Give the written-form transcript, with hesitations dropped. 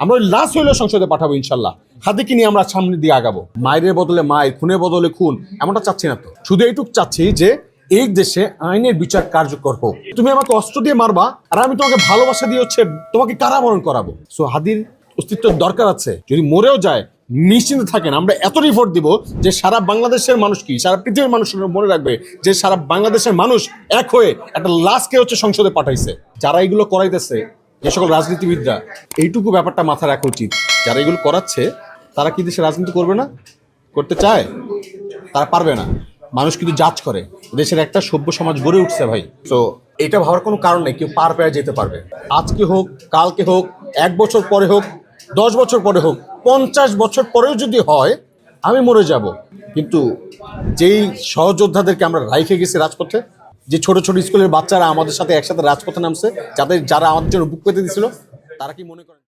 আমরা লাস্ট হইলেও সংসদে পাঠাবো ইনশাল্লাহ। হাদিকে নিয়ে আমরা সামনের দিকে আগাবো। মায়ের বদলে মায়ের, খুনের বদলে খুন, এমনটা চাচ্ছি না তো। শুধু এইটুক চাচ্ছি যে এই দেশে আইনের বিচার কার্যকর হোক। তুমি আমাকে অস্ত্র দিয়ে মারবা আর আমি তোমাকে ভালোবাসা দিয়ে তোমাকে কারাবরণ করাবো। সো হাদির অস্তিত্ব দরকার আছে। যদি মরেও যায় নিশ্চিন্তে থাকেন, আমরা এত রিপোর্ট দিব যে সারা বাংলাদেশের মানুষ কি, সারা পৃথিবীর মানুষ মনে রাখবে যে সারা বাংলাদেশের মানুষ এক হয়ে একটা লাশকে সংসদে পাঠাইছে। যারা এগুলো করাইতেছে, যে সকল রাজনীতিবিদরা, এইটুকু ব্যাপারটা মাথায় রাখা উচিত। যারা এগুলো করাচ্ছে তারা কি দেশে রাজনীতি করবে না? করতে চায়? তারা পারবে না। মানুষ কিন্তু জাজ করে। দেশের একটা সভ্য সমাজ গড়ে উঠছে ভাই। তো এটা ভাবার কোনো কারণ নেই কেউ পার পেয়ে যেতে পারবে। আজকে হোক, কালকে হোক, 1 বছর পরে হোক, 10 বছর পরে হোক, 50 বছর পরেও যদি হয়, আমি মরে যাব। কিন্তু যেই সহযোদ্ধাদেরকে আমরা রাইখে গেছি রাজপথে, যে ছোট ছোট স্কুলের বাচ্চারা আমাদের সাথে একসাথে রাজপথে নামছে, যারা আমাদের জন্য বুক পেতে দিয়েছিল, তারা কি মনে করেন